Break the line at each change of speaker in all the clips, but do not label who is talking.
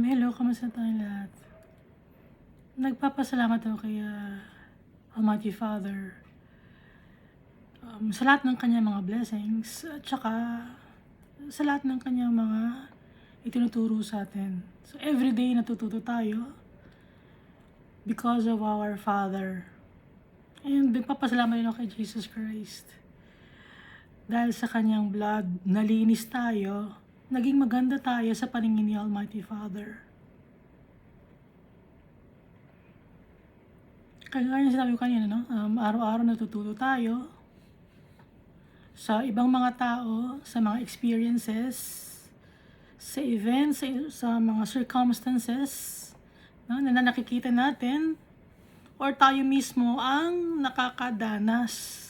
Hello, kamusta tayong lahat? Nagpapasalamat ako kay Almighty Father sa lahat ng kanyang mga blessings at saka sa lahat ng kanyang mga itinuturo sa atin. So everyday natututo tayo because of our Father. And nagpapasalamat din ako kay Jesus Christ. Dahil sa kanyang blood, nalinis tayo, naging maganda tayo sa paningin ni Almighty Father. Kaya yung sinabi ko kanina, no? Araw-araw natututo tayo sa ibang mga tao, sa mga experiences, sa events, sa mga circumstances, no? Na nakikita natin or tayo mismo ang nakakadanas.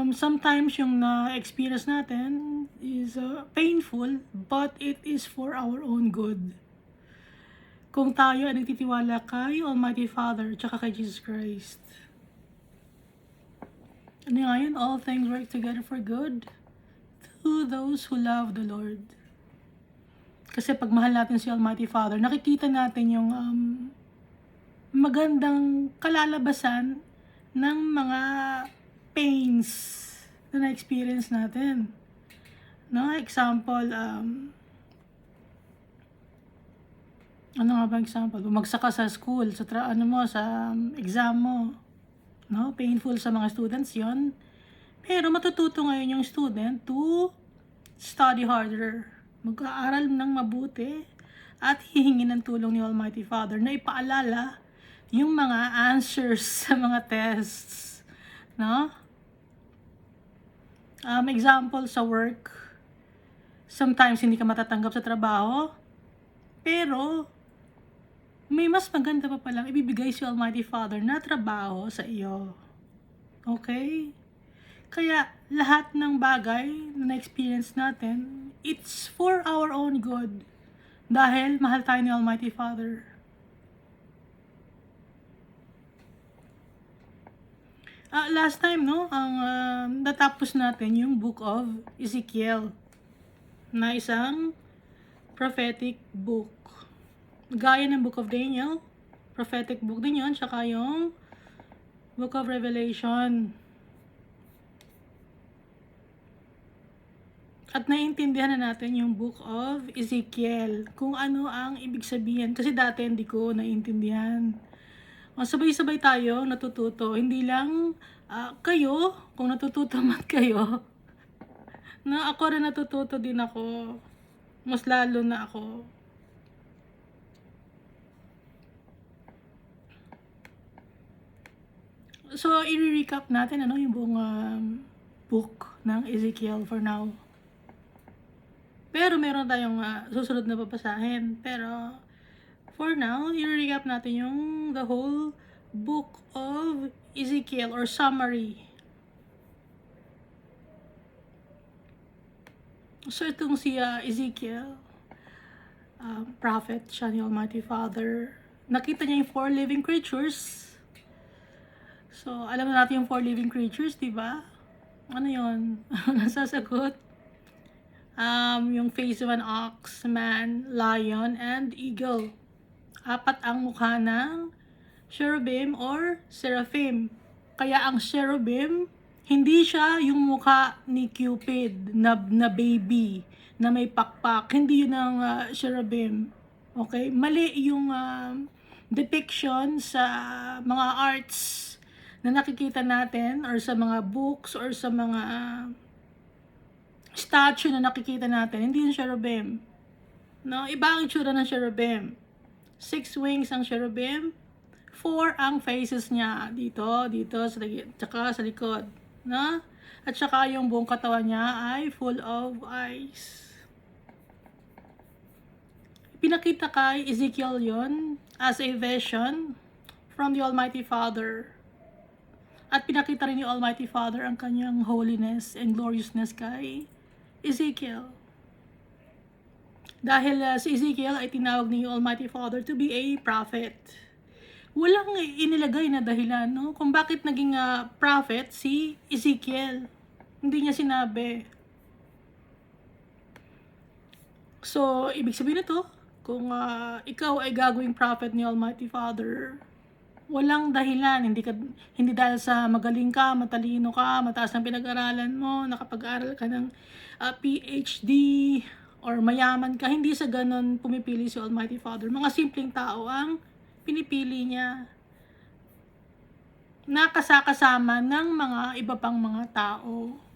Sometimes yung na-experience natin is painful, but it is for our own good. Kung tayo ay nagtitiwala kay Almighty Father tsaka kay Jesus Christ. Ano nga yun? All things work together for good to those who love the Lord. Kasi pag mahal natin si Almighty Father, nakikita natin yung magandang kalalabasan ng mga pains na na-experience natin. No? Example, ano nga ba example? Bumagsak ka sa school, sa sa exam mo. No? Painful sa mga students 'yon. Pero matututo ngayon yung student to study harder. Mag-aaral ng mabuti at hihingi ng tulong ni Almighty Father na ipaalala yung mga answers sa mga tests. No? Example sa work. Sometimes hindi ka matatanggap sa trabaho, pero may mas maganda pa palang ibibigay si Almighty Father na trabaho sa iyo. Okay? Kaya lahat ng bagay na na-experience natin, it's for our own good. Dahil mahal tayo ni Almighty Father. Last time, no, natapos natin yung book of Ezekiel na isang prophetic book. Gaya ng Book of Daniel, prophetic book din yun, tsaka yung Book of Revelation. At naiintindihan na natin yung Book of Ezekiel, kung ano ang ibig sabihin. Kasi dati hindi ko naiintindihan. Sabay-sabay tayo natututo. Hindi lang kayo, kung natututo man kayo, na ako rin natututo din ako. Mas lalo na ako. So, i-recap natin yung buong book ng Ezekiel for now. Pero meron tayong susunod na babasahin. Pero, for now, i-recap natin yung the whole book of Ezekiel or summary. So, itong si Ezekiel, prophet siya ni Almighty Father. Nakita niya yung 4 living creatures. So, alam na natin yung 4 living creatures, di ba? Ano yun? Nasasagot? Yung face of an ox, man, lion, and eagle. 4 ang mukha ng cherubim or seraphim. Kaya ang cherubim, hindi siya yung mukha ni Cupid na baby, na may pakpak. Hindi yun ang cherubim. Okay? Mali yung depiction sa mga arts na nakikita natin or sa mga books or sa mga statue na nakikita natin. Hindi yung cherubim. No? Iba ang itsura ng cherubim. 6 wings ang cherubim. 4 ang faces niya. Dito, tsaka sa likod. No? At saka yung buong katawan niya ay full of eyes. Pinakita kay Ezekiel yon as a vision from the Almighty Father. At pinakita rin ni Almighty Father ang kanyang holiness and gloriousness kay Ezekiel. Dahil si Ezekiel ay tinawag ni Almighty Father to be a prophet. Walang inilagay na dahilan, no? Kung bakit naging prophet si Ezekiel. Hindi niya sinabi. So, ibig sabihin nito, kung ikaw ay gagawing prophet ni Almighty Father, walang dahilan, hindi dahil sa magaling ka, matalino ka, mataas ang pinag-aralan mo, nakapag-aral ka ng PhD, or mayaman ka, hindi sa ganon pumipili si Almighty Father. Mga simpleng tao ang pinipili niya, nakasakasama ng mga iba pang mga tao.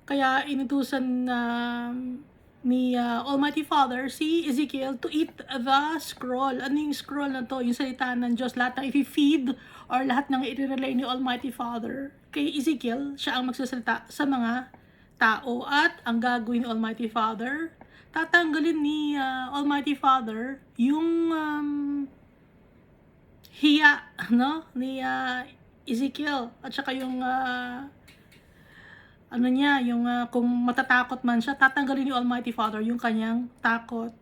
Kaya inutusan ni Almighty Father si Ezekiel to eat the scroll. Ano yung scroll na to? Yung salita ng Diyos, lahat ng i-feed or lahat ng i-relay ni Almighty Father. Kay Ezekiel, siya ang magsasalita sa mga tao, at ang gagawin ni Almighty Father, tatanggalin ni Almighty Father yung hiya, no, ni Ezekiel, at saka yung kung matatakot man siya, tatanggalin ni Almighty Father yung kanyang takot.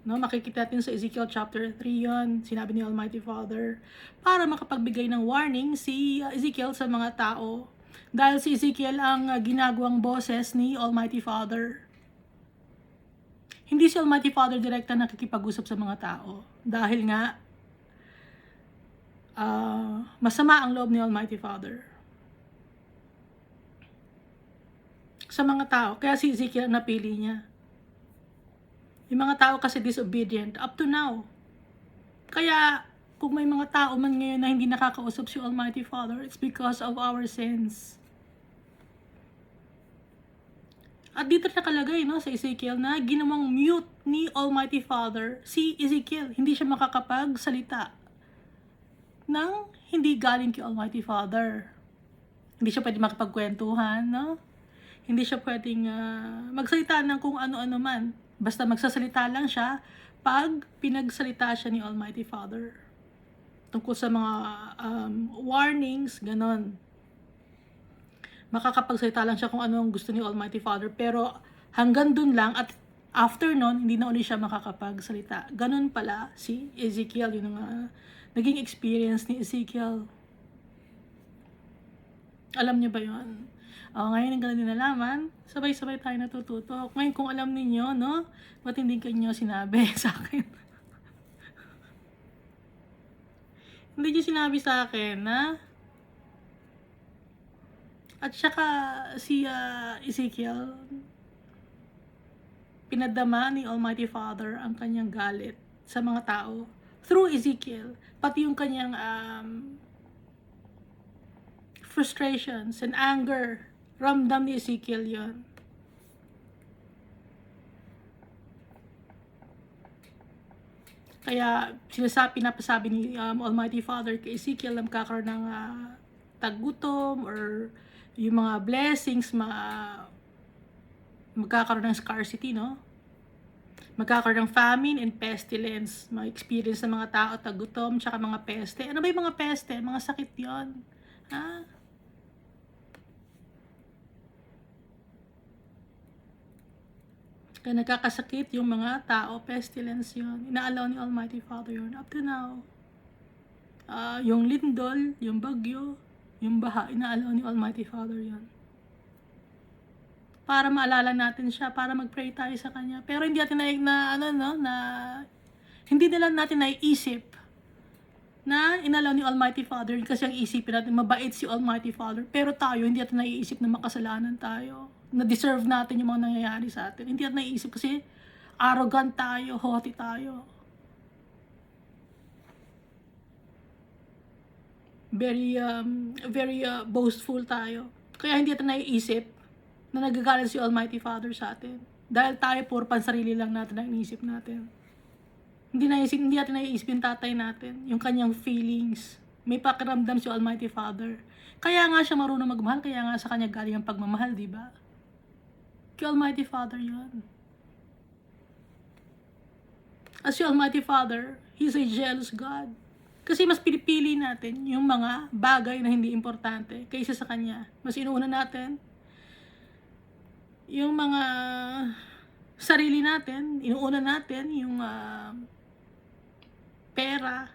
No, makikita natin sa Ezekiel chapter 3 yon. Sinabi ni Almighty Father para makapagbigay ng warning si Ezekiel sa mga tao. Dahil si Ezekiel ang ginagawang boses ni Almighty Father. Hindi si Almighty Father direkta nakikipag-usap sa mga tao. Dahil nga, masama ang loob ni Almighty Father sa mga tao. Kaya si Ezekiel napili niya. Yung mga tao kasi disobedient up to now. Kaya kung may mga tao man ngayon na hindi nakakausap si Almighty Father, it's because of our sins. At dito nakalagay, no, sa Ezekiel na ginawang mute ni Almighty Father si Ezekiel. Hindi siya makakapagsalita nang hindi galing kay Almighty Father. Hindi siya pwede makapagkwentuhan, no? Hindi siya pwedeng magsalita ng kung ano-ano man. Basta magsasalita lang siya pag pinagsalita siya ni Almighty Father. Tungkol sa mga warnings, ganon. Makakapagsalita lang siya kung ano ang gusto ni Almighty Father. Pero hanggang dun lang, at after nun, hindi na ulit siya makakapagsalita. Ganon pala si Ezekiel. Yun ang naging experience ni Ezekiel. Alam niyo ba yun? Ngayon ang ganun din nalaman, sabay-sabay tayo natututo. Ngayon kung alam ninyo, no, ba't hindi kanyo sinabi sa akin? Hindi niyo sinabi sa akin, na? At saka si Ezekiel, pinadama ni Almighty Father ang kanyang galit sa mga tao through Ezekiel, pati yung kanyang frustrations and anger. Ramdam ni Ezekiel yun. Kaya pinapasabi ni Almighty Father kay Ezekiel na magkakaroon ng taggutom or yung mga blessings, magkakaroon ng scarcity, no? Magkakaroon ng famine and pestilence. Ma-experience ng mga tao taggutom tsaka mga peste. Ano ba yung mga peste? Mga sakit yon. Ha? Kaya nagkakasakit yung mga tao, pestilence yun. Inaalaw ni Almighty Father yun. Up to now, yung lindol, yung bagyo, yung baha, inaalaw ni Almighty Father yun. Para maalala natin siya, para mag-pray tayo sa Kanya. Pero hindi natin hindi nila natin naiisip na inalaw ni Almighty Father kasi ang isipin natin, mabait si Almighty Father. Pero tayo, hindi natin naiisip na makasalanan tayo. Na deserve natin yung mga nangyayari sa atin. Hindi natin naiisip kasi arrogant tayo, haughty tayo. Very boastful tayo. Kaya hindi natin naiisip na nagagalit si Almighty Father sa atin. Dahil tayo, puro pansarili lang natin ang iniisip natin. Hindi natin naiisip yung tatay natin, yung kanyang feelings. May pakiramdam si Almighty Father. Kaya nga siya marunong magmahal, kaya nga sa kanya galing ang pagmamahal, di ba? Kay Almighty Father yun. As si Almighty Father, He's a jealous God. Kasi mas pinipili natin yung mga bagay na hindi importante kaysa sa Kanya. Mas inuuna natin yung mga sarili natin, inuuna natin yung pera,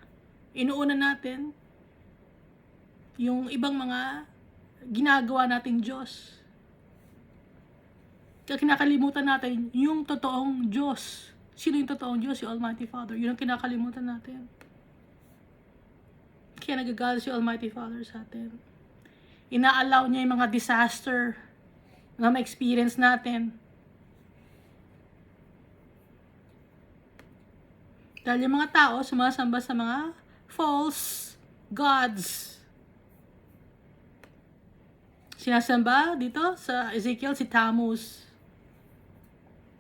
inuuna natin yung ibang mga ginagawa nating Diyos. Kaya kinakalimutan natin yung totoong Diyos. Sino yung totoong Diyos? Si Almighty Father. Yun ang kinakalimutan natin. Kaya nagagalit si Almighty Father sa atin. Ina-allow niya yung mga disaster na ma-experience natin. Dahil yung mga tao sumasamba sa mga false gods. Sinasamba dito sa Ezekiel si Tammuz.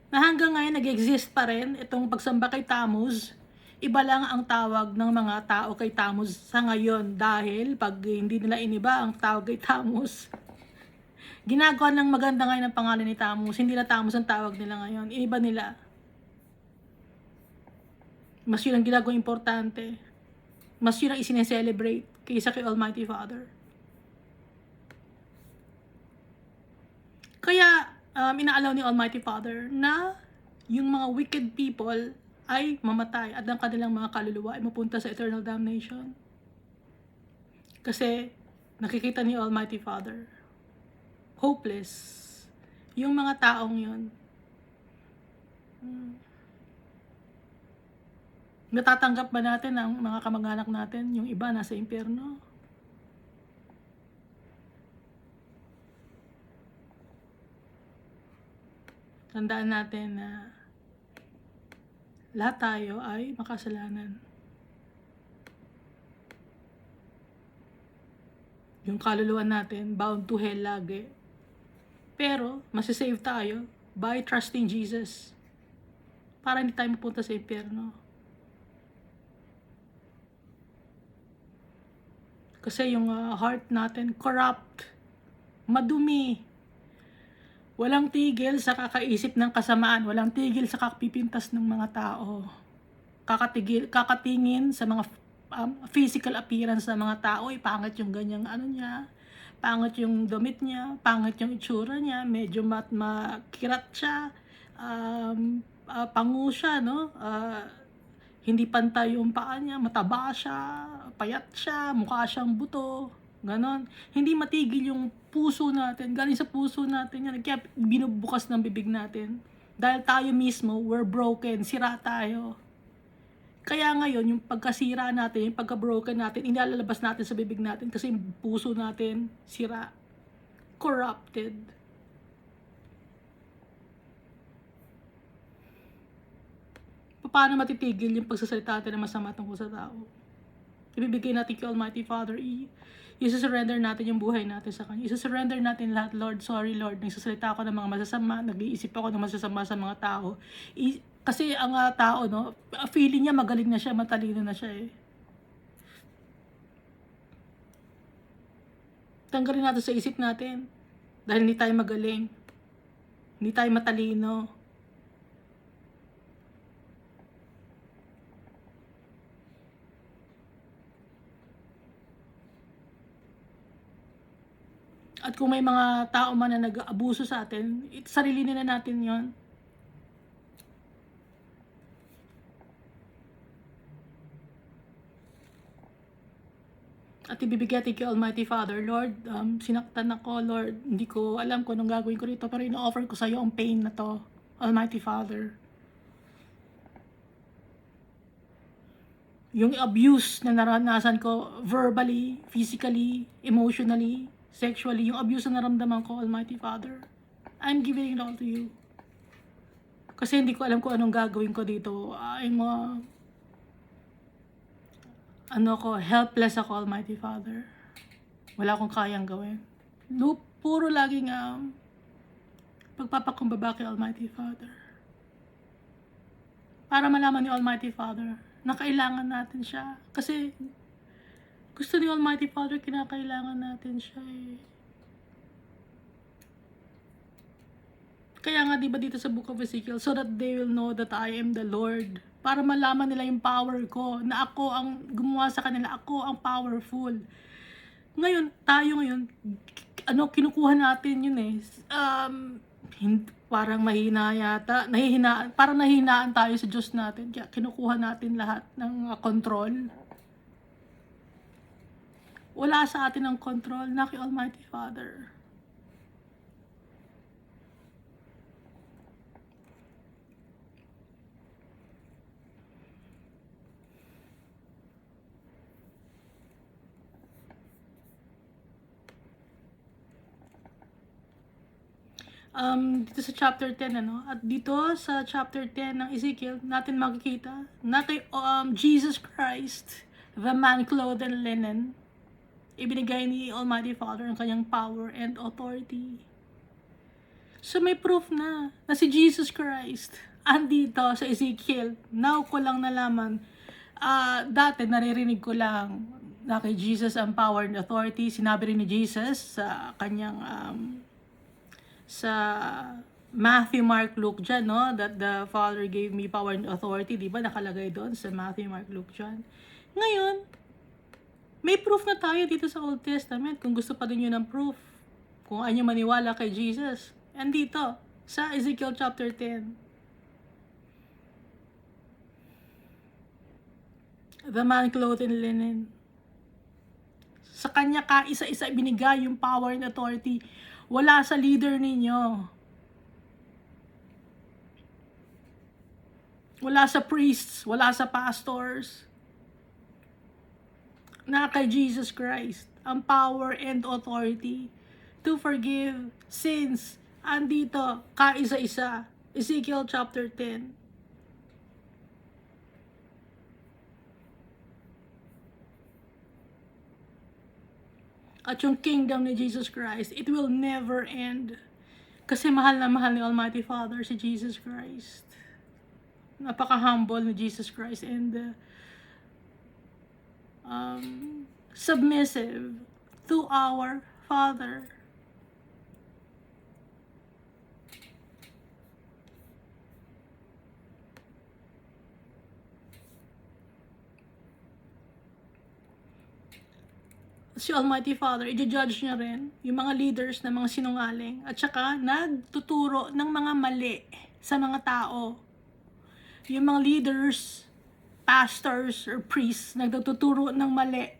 Na hanggang ngayon nag-exist pa rin itong pagsamba kay Tammuz. Iba lang ang tawag ng mga tao kay Tammuz sa ngayon dahil pag hindi nila iniba ang tawag kay Tammuz, ginagawa ng maganda ngayon ang pangalan ni Tammuz. Hindi na Tammuz ang tawag nila ngayon. Iniba nila. Mas yun ang ginagawang importante. Mas yun ang isineselebrate kaysa kay Almighty Father. Kaya, inaalaw ni Almighty Father na yung mga wicked people ay mamatay at ang kanilang mga kaluluwa ay mapunta sa eternal damnation. Kasi, nakikita ni Almighty Father, hopeless yung mga taong yun. Natatanggap ba natin ang mga kamag-anak natin, yung iba nasa impyerno? Tandaan natin na lahat tayo ay makasalanan. Yung kaluluwa natin, bound to hell lagi. Pero, masisave tayo by trusting Jesus. Para hindi tayo mapunta sa impyerno. Kasi yung heart natin, corrupt, madumi. Walang tigil sa kakaisip ng kasamaan. Walang tigil sa kakapipintas ng mga tao. Kakatingin sa mga physical appearance ng mga tao. Pangit yung ganyang ano niya. Pangit yung damit niya. Pangit yung itsura niya. Medyo makirat siya. Pangu siya, no? Hindi pantay yung paa niya, mataba siya, payat siya, mukha siyang buto, ganon. Hindi matigil yung puso natin, galing sa puso natin yan, kaya binubukas ng bibig natin. Dahil tayo mismo, we're broken, sira tayo. Kaya ngayon, yung pagkasira natin, yung pagka-broken natin, inilalabas natin sa bibig natin kasi yung puso natin, sira, corrupted. Paano matitigil yung pagsasalita natin ng masama tungkol sa tao? Ibibigay natin kay Almighty Father. I-surrender natin yung buhay natin sa Kanya. I-surrender natin lahat. Lord, sorry Lord. Nagsasalita ako ng mga masasama. Nag-iisip ako ng masasama sa mga tao. Kasi ang tao, no, feeling niya magaling na siya, matalino na siya eh. Tanggalin natin sa isip natin. Dahil hindi tayo magaling. Hindi tayo matalino. At kung may mga tao man na nag-aabuso sa atin, sarili nila natin yon. At ibibigay natin kay Almighty Father, Lord, sinaktan ako, Lord, hindi ko alam kung anong gagawin ko rito, pero ino-offer ko sa iyo ang pain na to, Almighty Father. Yung abuse na naranasan ko, verbally, physically, emotionally, sexually, yung abuse na naramdaman ko, Almighty Father, I'm giving it all to you. Kasi hindi ko alam kung anong gagawin ko dito. I'm helpless ako, Almighty Father. Wala akong kayang gawin. Puro laging pagpapakumbaba kay Almighty Father. Para malaman ni Almighty Father na kailangan natin siya. Kasi gusto ni Almighty Father, kinakailangan natin siya eh. Kaya nga diba dito sa Book of Ezekiel, so that they will know that I am the Lord. Para malaman nila yung power ko, na ako ang gumawa sa kanila, ako ang powerful. Ngayon, tayo ngayon, kinukuha natin yun eh. Parang mahina yata, parang nahihinaan tayo sa Diyos natin, kaya kinukuha natin lahat ng control. Wala sa atin ang control na kay Almighty Father. Dito sa chapter 10, at dito sa chapter 10 ng Ezekiel, natin makikita na kay Jesus Christ, the man clothed in linen, ibinigay ni Almighty Father ang kanyang power and authority. So may proof na si Jesus Christ andito sa Ezekiel. Now ko lang nalaman, dati naririnig ko lang na kay Jesus ang power and authority. Sinabi rin ni Jesus sa kanyang sa Matthew, Mark, Luke dyan, no? That the Father gave me power and authority. Di ba nakalagay doon sa Matthew, Mark, Luke dyan? Ngayon, may proof na tayo dito sa Old Testament. Kung gusto pa din yun ng proof, kung ano maniwala kay Jesus, andito sa Ezekiel chapter 10. The man clothed in linen. Sa kanya kaisa-isa binigay yung power and authority. Wala sa leader ninyo. Wala sa priests, wala sa pastors. Na kay Jesus Christ ang power and authority to forgive sins. Andito, kaisa-isa. Ezekiel chapter 10. At yung kingdom ni Jesus Christ, it will never end. Kasi mahal na mahal ni Almighty Father si Jesus Christ. Napaka-humble ni Jesus Christ and submissive to our Father. Si Almighty Father, i-judge niya rin yung mga leaders na mga sinungaling at saka nagtuturo ng mga mali sa mga tao. Yung mga leaders, pastors, or priests na nagtuturo ng mali.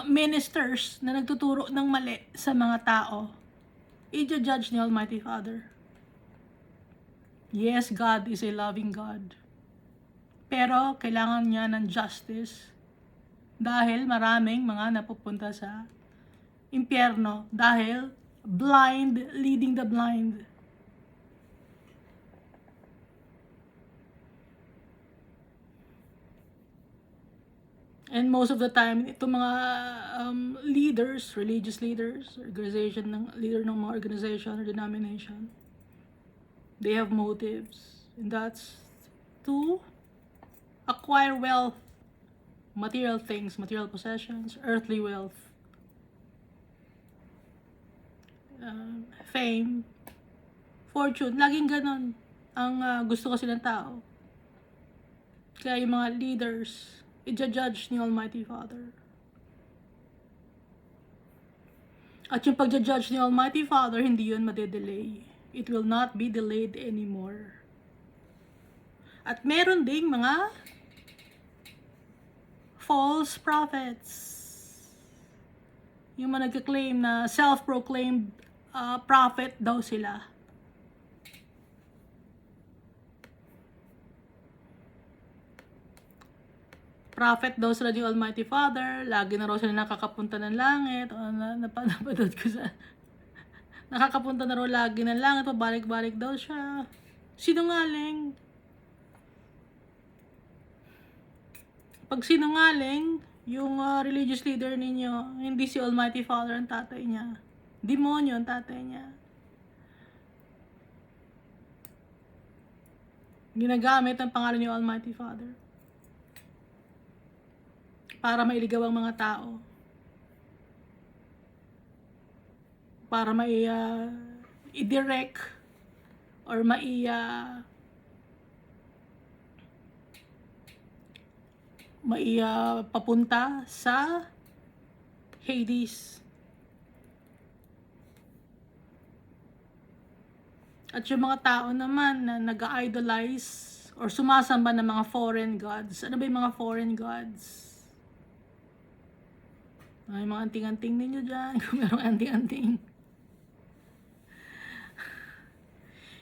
Ministers na nagtuturo ng mali sa mga tao. I-judge ni Almighty Father. Yes, God is a loving God. Pero kailangan niya ng justice. Dahil maraming mga napupunta sa impyerno. Dahil blind leading the blind. And most of the time, itong mga leaders, religious leaders, leader ng mga organization or denomination, they have motives. And that's to acquire wealth. Material things, material possessions, earthly wealth, fame, fortune. Laging ganon ang gusto kasi ng tao. Kaya yung mga leaders, i-judge ni Almighty Father. At yung pag-judge ni Almighty Father, hindi yun madedelay. It will not be delayed anymore. At meron ding mga false prophets. Yung mga nagka-claim na self-proclaimed prophet daw sila. Prophet daw sila ng Almighty Father. Lagi na raw sila nakakapunta ng langit. O napanood ko sa nakakapunta na raw lagi ng langit. Pabalik-balik daw siya. Sinungaling. Pag sinungaling, yung religious leader ninyo, hindi si Almighty Father ang tatay niya. Demonyo ang tatay niya. Ginagamit ang pangalan ni Almighty Father para mailigaw ang mga tao. Para i-direct or papunta sa Hades. At yung mga tao naman na nag-idolize or sumasamba ng mga foreign gods. Ano ba yung mga foreign gods? Ay, mga anting-anting ninyo dyan. Kung merong anting-anting.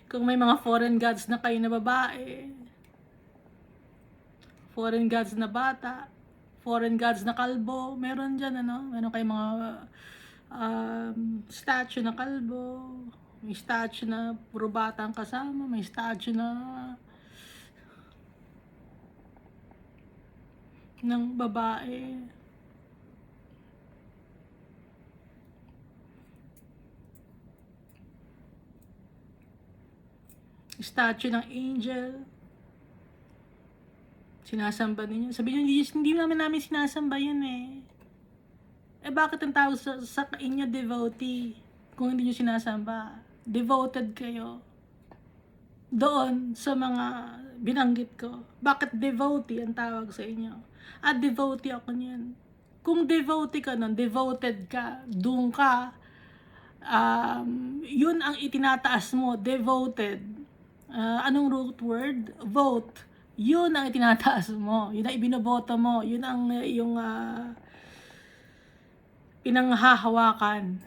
Kung may mga foreign gods na kayo na babae, foreign gods na bata, foreign gods na kalbo, meron dyan, ano? Meron kayong mga statue na kalbo, may statue na puro bata ang kasama, may statue na ng babae. Statue ng angel. Sinasamba ninyo. Sabi nyo, hindi namin sinasamba yun eh. Eh bakit ang tawag sa inyo devotee kung hindi nyo sinasamba? Devoted kayo. Doon sa mga binanggit ko. Bakit devotee ang tawag sa inyo? Devotee ako niyan. Kung devotee ka nun, devoted ka, doon ka, yun ang itinataas mo, devoted. Anong root word? Vote. Yun ang itinataas mo. Yun ang ibinoboto mo. Yun ang yung pinanghahawakan,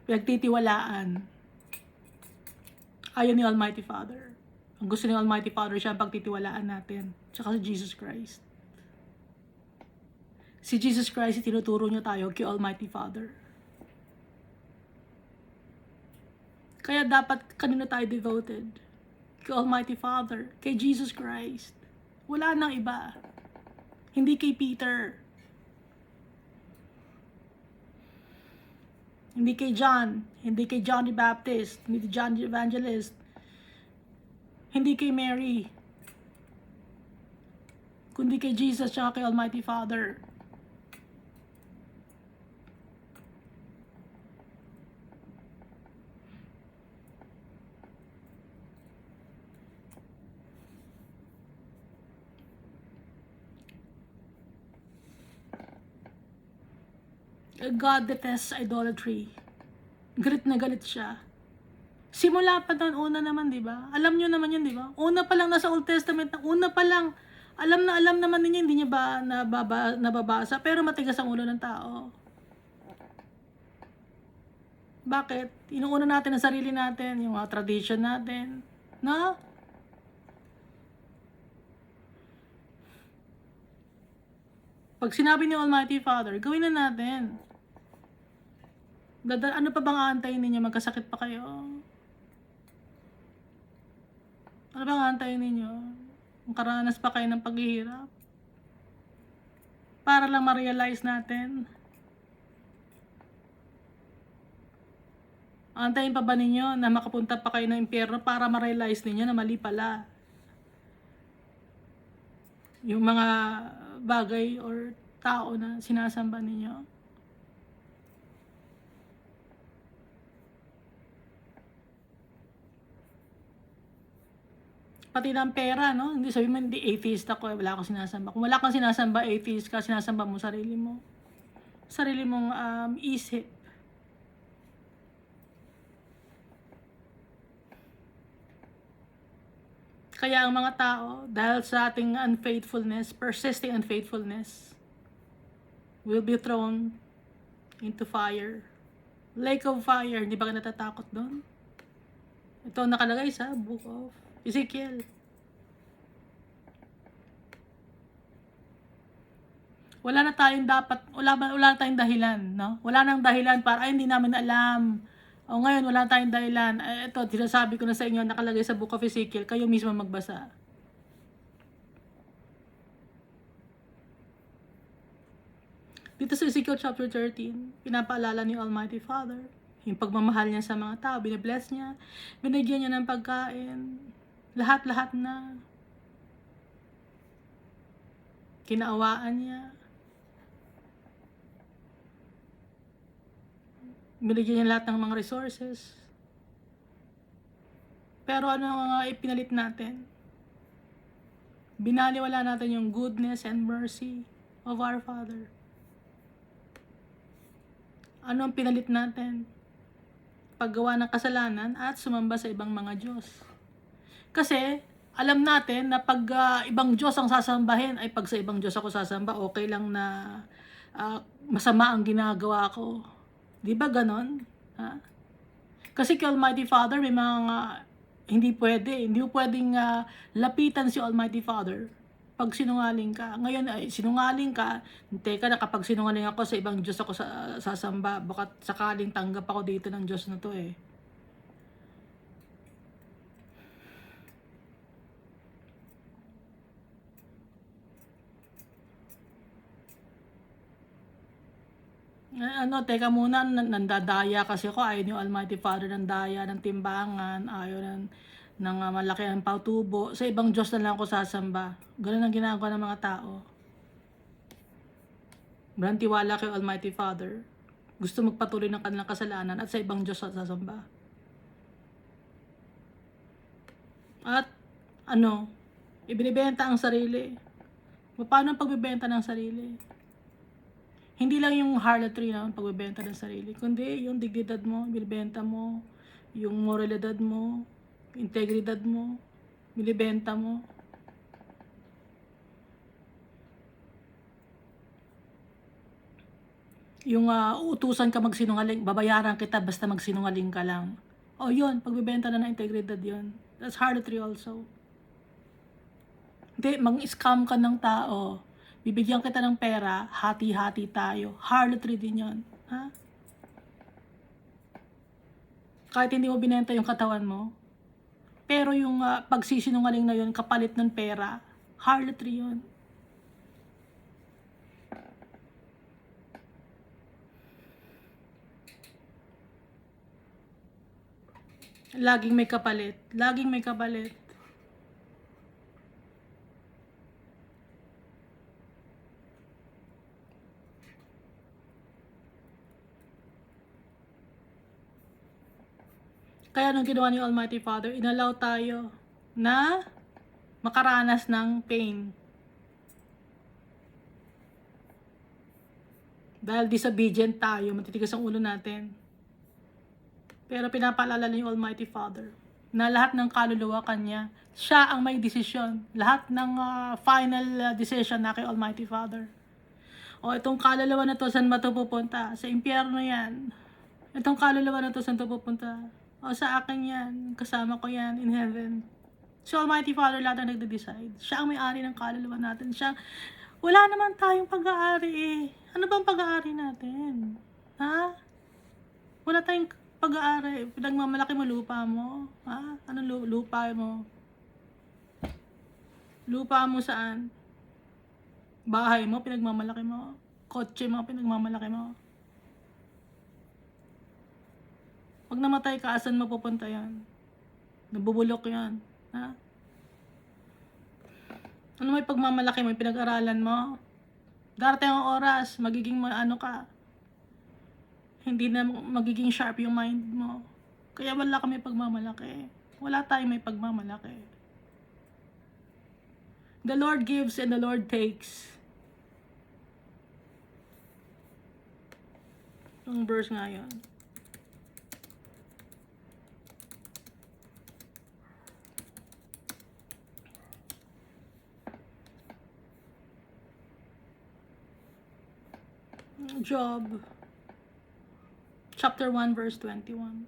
pinagtitiwalaan. Ayaw ni Almighty Father. Ang gusto ni Almighty Father siya ang pagtitiwalaan natin. Tsaka si Jesus Christ. Si Jesus Christ, tinuturo niyo tayo kay Almighty Father. Kaya dapat kanino tayo devoted? Kay Almighty Father, kay Jesus Christ. Wala nang iba. Hindi kay Peter. Hindi kay John. Hindi kay John the Baptist. Hindi kay John the Evangelist. Hindi kay Mary. Kundi kay Jesus at kay Almighty Father. God detests idolatry. Galit na galit siya. Simula pa doon, una naman, di ba? Alam nyo naman yun, di ba? Una pa lang nasa Old Testament, una pa lang, alam naman ninyo, hindi nyo ba nababasa, pero matigas ang ulo ng tao. Bakit? Inuuna natin ang sarili natin, yung mga tradition natin. No? Pag sinabi ni Almighty Father, gawin na natin. Ano pa bang aantayin ninyo? Magkasakit pa kayo? Ano bang aantayin ninyo? Makaranas pa kayo ng paghihirap? Para lang ma-realize natin. Aantayin pa ba ninyo na makapunta pa kayo ng impyerno para ma-realize ninyo na mali pala? Yung mga bagay or tao na sinasamba ninyo? Pati ng pera, no? Hindi sabihin mo, hindi atheist ako, wala akong sinasamba. Kung wala kang sinasamba, atheist ka, sinasamba mo sarili mo. Sarili mong isip. Kaya ang mga tao, dahil sa ating unfaithfulness, persisting unfaithfulness, will be thrown into fire. Lake of fire, hindi ba ka natatakot doon? Ito nakalagay sa book of Ezekiel. Wala na tayong dahilan, no? Wala nang dahilan para hindi namin alam. O ngayon wala tayong dahilan. Ito, sinasabi ko na sa inyo, nakalagay sa book of Ezekiel, kayo mismo magbasa. Dito sa Ezekiel chapter 13, pinapaalala ni Almighty Father yung pagmamahal niya sa mga tao, binibless niya, binigyan niya ng pagkain, lahat-lahat na. Kinaawaan niya. Binigyan niya lahat ng mga resources. Pero ano ang ipinalit natin? Binaliwala natin yung goodness and mercy of our Father. Ano ang pinalit natin? Paggawa ng kasalanan at sumamba sa ibang mga Diyos. Kasi, alam natin na pag ibang Diyos ang sasambahin, ay pag sa ibang Diyos ako sasamba, okay lang na masama ang ginagawa ko. Di ba ganon? Ha? Kasi kay Almighty Father, may mga hindi mo pwedeng lapitan si Almighty Father pag sinungaling ka. Ngayon ay sinungaling ka, teka na, kapag sinungaling ako sa ibang Diyos ako sasamba, baka sakaling tanggap ako dito ng Diyos na to eh. Teka muna, nandadaya kasi ako, ayaw ni Almighty Father ng daya, ng timbangan, ayaw ng malaki ang pautubo. Sa ibang Diyos na lang ako sasamba. Ganun ang ginagawa ng mga tao. Walang tiwala kay Almighty Father. Gusto magpatuloy ng kanilang kasalanan at sa ibang Diyos sasamba. At ibinibenta ang sarili. Paano ang pagbibenta ng sarili? Hindi lang yung harlotry na pagbebenta ng sarili, kundi yung dignidad mo, binibenta mo, yung moralidad mo, integridad mo, binibenta mo. Yung uutusan ka magsinungaling, babayaran kita basta magsinungaling ka lang. Yun, pagbebenta na ng integridad yun. That's harlotry also. Hindi, mang-scam ka ng tao. Bibigyan kita ng pera, hati-hati tayo. Harlotry din yun. Ha? Kahit hindi mo binenta yung katawan mo, pero yung pagsisinungaling na yun, kapalit ng pera, harlotry yun. Laging may kapalit. Laging may kapalit. Kaya nung ginawa ni Almighty Father, inallow tayo na makaranas ng pain. Dahil disobedient tayo, matitigas ang ulo natin. Pero pinapaalala ni Almighty Father na lahat ng kaluluwa kanya, siya ang may desisyon. Lahat ng final decision na kay Almighty Father. Itong kaluluwa na to, saan ba ito pupunta? Sa impyerno yan. Itong kaluluwa na to, saan ito pupunta? Sa akin yan. Kasama ko yan in heaven. So Almighty Father lahat ang nagde-decide. Siya ang may-ari ng kaluluwa natin. Wala naman tayong pag-aari eh. Ano bang pag-aari natin? Ha? Wala tayong pag-aari. Pinagmamalaki mo lupa mo. Ha? Anong lupa mo? Lupa mo saan? Bahay mo, pinagmamalaki mo. Kotse mo, pinagmamalaki mo. Pag namatay ka, asan mapupunta yan? Nabubulok yan. Ha? Ano may pagmamalaki mo? Pinag-aralan mo? Darating ang oras, magiging ka. Hindi na magiging sharp yung mind mo. Kaya wala kami pagmamalaki. Wala tayong may pagmamalaki. The Lord gives and the Lord takes. Ang verse nga yun. Job chapter 1 verse 21.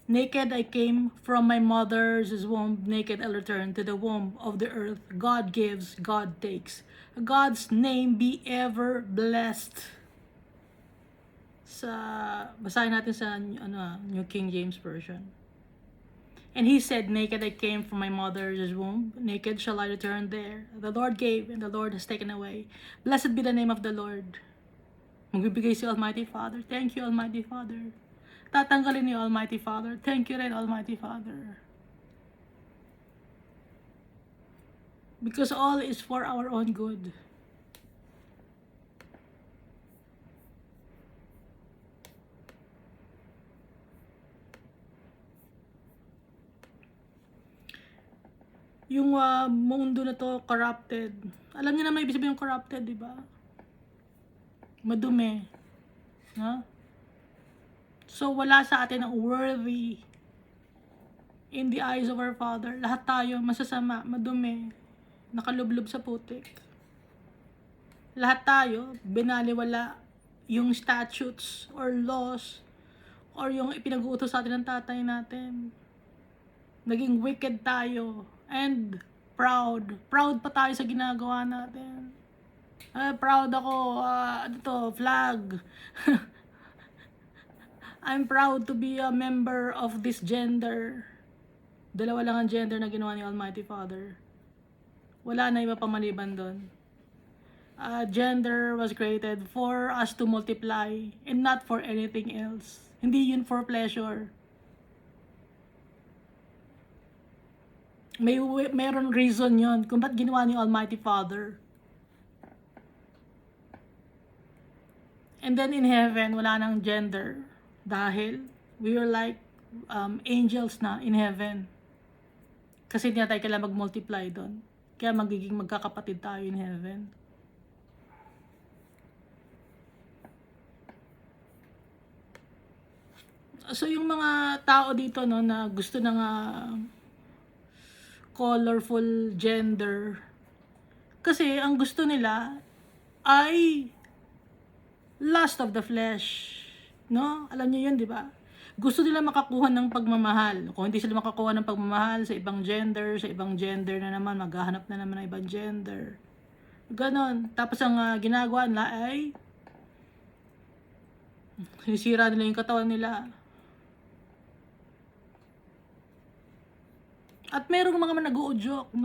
Naked I came from my mother's womb, naked I'll return to the womb of the earth. God gives, God takes. God's name be ever blessed. Basahin natin sa New King James Version. And he said, naked I came from my mother's womb, naked shall I return there. The Lord gave, and the Lord has taken away. Blessed be the name of the Lord. Magbibigay si Almighty Father. Thank you, Almighty Father. Tatanggalin ni Almighty Father. Thank you rin, Almighty Father. Because all is for our own good. Yung mundo na to, corrupted. Alam niyo na may ibig sabihin yung corrupted, di ba? Madumi. Ha? So, wala sa atin ang worthy in the eyes of our Father. Lahat tayo masasama, madumi, nakalublob sa putik. Lahat tayo binaliwala yung statutes or laws or yung ipinag-uutos sa atin ng tatay natin. Naging wicked tayo and proud. Proud pa tayo sa ginagawa natin. Proud ako, flag. I'm proud to be a member of this gender. Dalawa lang ang gender na ginawa ni Almighty Father. Wala na iba pa maliban doon. Gender was created for us to multiply and not for anything else. Hindi yun for pleasure. Mayroon reason yun kung ba't ginawa ni Almighty Father. And then in heaven, wala nang gender. Dahil we were like angels na in heaven. Kasi hindi na tayo kailangan mag-multiply doon. Kaya magiging magkakapatid tayo in heaven. So yung mga tao dito no na gusto ng colorful gender, kasi ang gusto nila ay lust of the flesh, no? Alam niyo 'yun, 'di ba? Gusto nila makakuha ng pagmamahal. Kung hindi sila makakuha ng pagmamahal sa ibang gender na naman maghahanap na naman ng ibang gender. Ganon. Tapos ang ginagawa nila ay sinisira nila yung katawan nila. At merong mga nag-uudyok,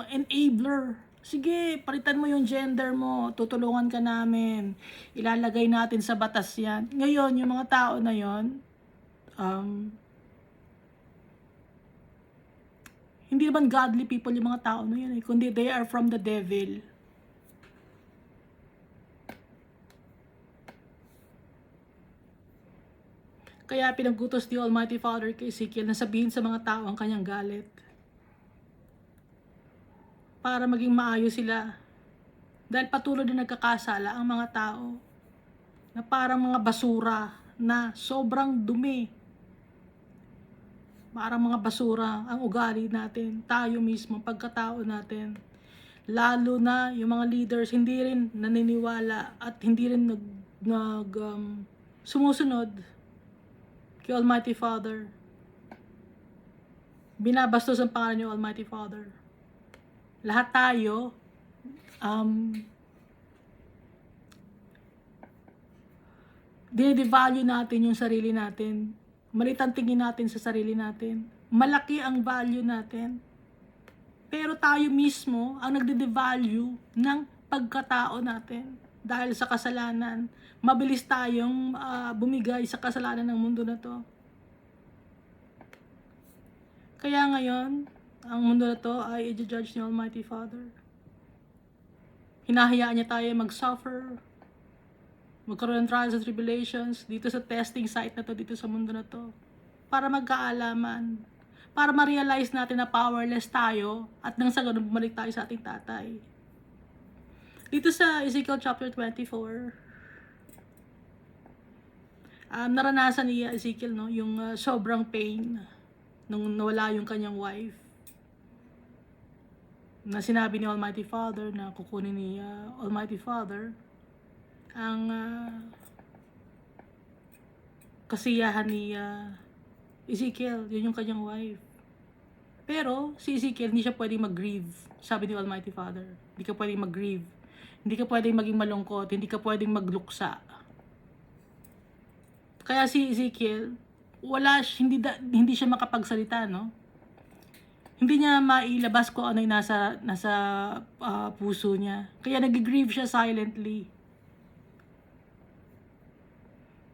enabler. Sige, palitan mo yung gender mo, tutulungan ka namin, ilalagay natin sa batas yan. Ngayon, yung mga tao na yon, hindi naman godly people yung mga tao na yun, kundi they are from the devil. Kaya pinagutos ni Almighty Father kay Ezekiel na sabihin sa mga tao ang kanyang galit. Para maging maayos sila. Dahil patuloy din nagkakasala ang mga tao na parang mga basura na sobrang dumi. Parang mga basura ang ugali natin, tayo mismo, pagkatao natin. Lalo na yung mga leaders hindi rin naniniwala at hindi rin sumusunod kay Almighty Father. Binabastos ang pangalan ni Almighty Father. Lahat tayo dine-devalue natin yung sarili natin. Malit ang tingin natin sa sarili natin. Malaki ang value natin. Pero tayo mismo ang nagde-devalue ng pagkatao natin. Dahil sa kasalanan, mabilis tayong bumigay sa kasalanan ng mundo na to. Kaya ngayon, ang mundo na to ay i-judge ni Almighty Father. Hinahayaan niya tayo mag-suffer, magkaroon ng trials and tribulations dito sa testing site na to, dito sa mundo na to, para magkaalaman, para ma-realize natin na powerless tayo at nang sa ganun bumalik tayo sa ating tatay. Dito sa Ezekiel chapter 24, naranasan ni Ezekiel yung sobrang pain nung nawala yung kanyang wife. Na sinabi ni Almighty Father na kukunin ni Almighty Father ang kasiyahan ni Ezekiel, yun yung kanyang wife. Pero si Ezekiel hindi siya pwedeng mag-grieve, sabi ni Almighty Father. Hindi ka pwedeng mag-grieve, hindi ka pwedeng maging malungkot, hindi ka pwedeng magluksa. Kaya si Ezekiel, hindi siya makapagsalita, no? Hindi niya mailabas kung ano yung nasa puso niya. Kaya nag-grieve siya silently.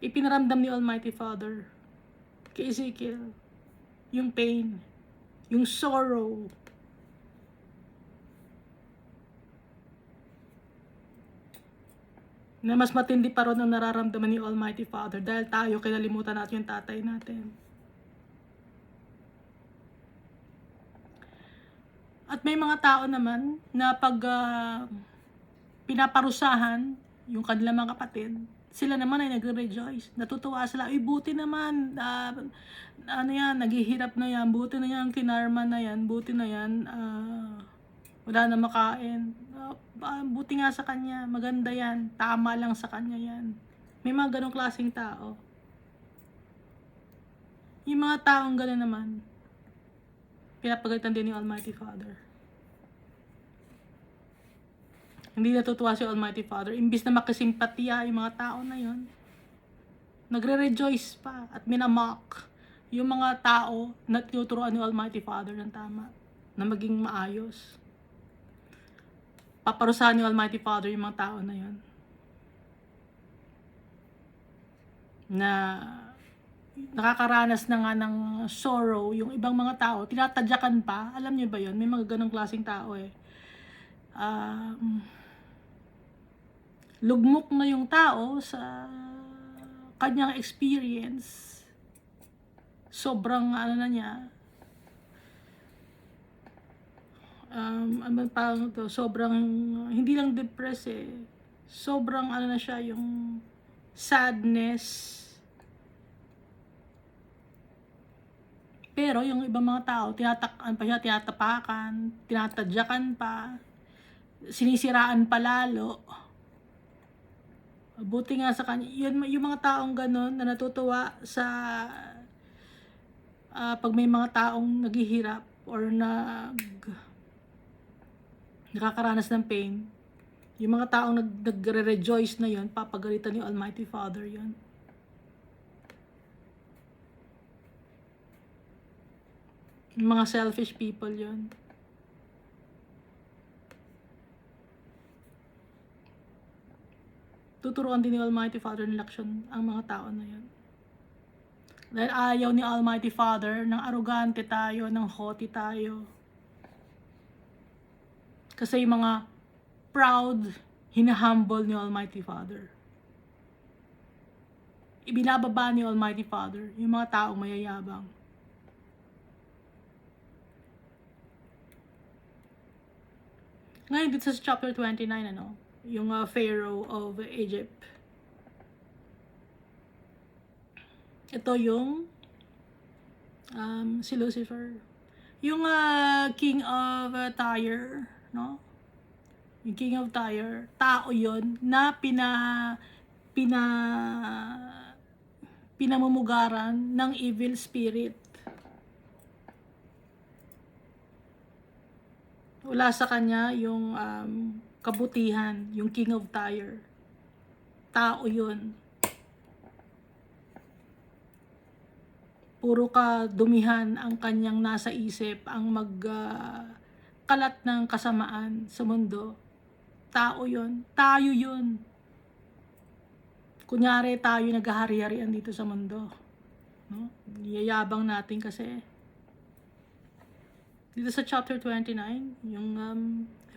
Ipinaramdam ni Almighty Father kay Ezekiel yung pain, yung sorrow. Na mas matindi pa ron ang nararamdaman ni Almighty Father dahil tayo kinalimutan natin yung tatay natin. At may mga tao naman na pag pinaparusahan yung kanilang mga kapatid, sila naman ay nagre-rejoice. Natutuwa sila, buti naman, ano yan, naghihirap na yan, buti na yan, kinarma na yan, buti na yan, wala na makain. Buti nga sa kanya, maganda yan, tama lang sa kanya yan. May mga ganong klaseng tao. Yung mga taong gano'n naman, pinapagalitan din ni Almighty Father. Hindi natutuwa si Almighty Father. Imbis na makisimpatiya yung mga tao na yon, nagre-rejoice pa at minamock yung mga tao na tinuturuan ni Almighty Father ng tama, na maging maayos. Paparusahan ni Almighty Father yung mga tao na yon, na nakakaranas na nga ng sorrow. Yung ibang mga tao, tinatadyakan pa. Alam niyo ba yon? May mga ganong klaseng tao eh. Lugmok na yung tao sa kanyang experience. Sobrang ano na niya. Sobrang, hindi lang depressed eh. Sobrang ano na siya, yung sadness. Pero yung ibang mga tao, tinatakan pa siya, tinatapakan, tinatadyakan pa, sinisiraan pa lalo. Buti nga sa kanya, yun, yung mga taong ganon na natutuwa sa pag may mga taong naghihirap or nakakaranas ng pain, yung mga taong nagre-rejoice na yun, papagalitan ni Almighty Father yun. Yung mga selfish people yun. Tuturuan din ni Almighty Father ng leksyon ang mga tao na yun. Dahil ayaw ni Almighty Father ng arrogante tayo, ng haughty tayo. Kasi yung mga proud, hinahumble ni Almighty Father. Ibinababa ni Almighty Father yung mga taong mayayabang. Ngayon dito sa chapter 29, yung Pharaoh of Egypt. Ito yung si Lucifer. Yung King of Tyre, no? Yung King of Tyre, tao yon na pinamumugaran ng evil spirit. Wala sa kanya yung kabutihan, yung King of Tyre. Tao yun. Puro kadumihan ang kanyang nasa isip, ang magkalat ng kasamaan sa mundo. Tao yun. Tayo yun. Kunyari tayo naghahari-harian dito sa mundo. No? Yayabang natin kasi. Dito sa chapter 29, yung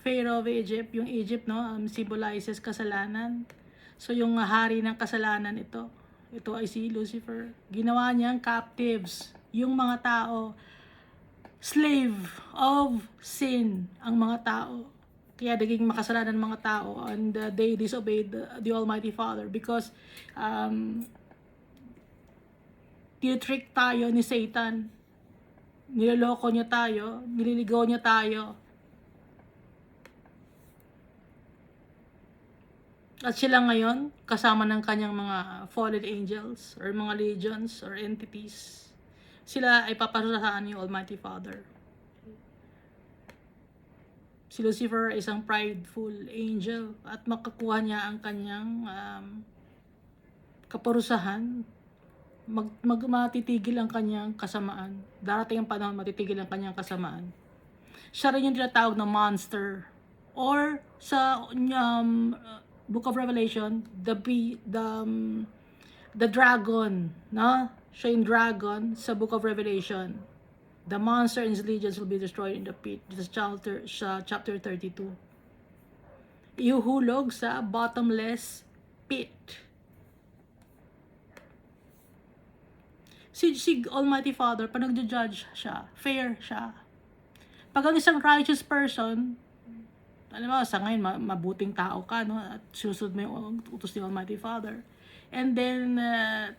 Pharaoh of Egypt, yung Egypt, no, symbolizes kasalanan. So yung hari ng kasalanan ito ay si Lucifer. Ginawa niyang captives yung mga tao, slave of sin ang mga tao. Kaya naging makasalanan ng mga tao and they disobeyed the Almighty Father because tinitrick tayo ni Satan. Niloloko niya tayo, nililigaw niya tayo. At sila ngayon, kasama ng kanyang mga fallen angels or mga legions or entities, sila ay paparusahan ni Almighty Father. Si Lucifer ay isang prideful angel at makakuha niya ang kanyang kaparusahan. Matitigil ang kanyang kasamaan. Darating ang panahon, matitigil ang kanyang kasamaan. Siya rin yung tinatawag na monster. Or sa Book of Revelation, the dragon, no? Siya yung dragon sa Book of Revelation. The monster and his legions will be destroyed in the pit. This is chapter 32. Ihuhulog sa bottomless pit. Si Almighty Father, pag nagja-judge siya, fair siya. Pag ang isang righteous person, alam mo, sa ngayon, mabuting tao ka, no? At susunod mo yung utos ni Almighty Father. And then,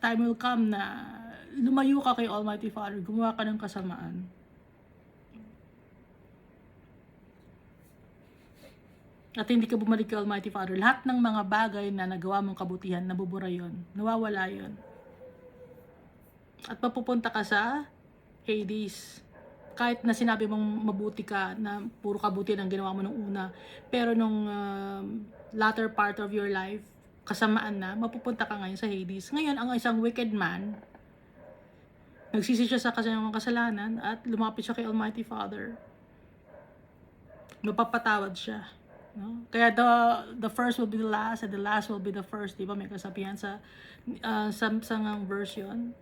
time will come na lumayo ka kay Almighty Father, gumawa ka ng kasamaan, at hindi ka bumalik kay Almighty Father, lahat ng mga bagay na nagawa mong kabutihan, nabubura yon, nawawala yon. At mapupunta ka sa Hades. Kahit na sinabi mong mabuti ka, na puro kabutihan ang ginawa mo nung una, pero nung latter part of your life, kasamaan na, mapupunta ka ngayon sa Hades. Ngayon, ang isang wicked man, nagsisi siya sa kanyang kasalanan at lumapit siya kay Almighty Father. Mapapatawad siya. No? Kaya the first will be the last and the last will be the first. Diba? May kasabihan sa ngang verse yun.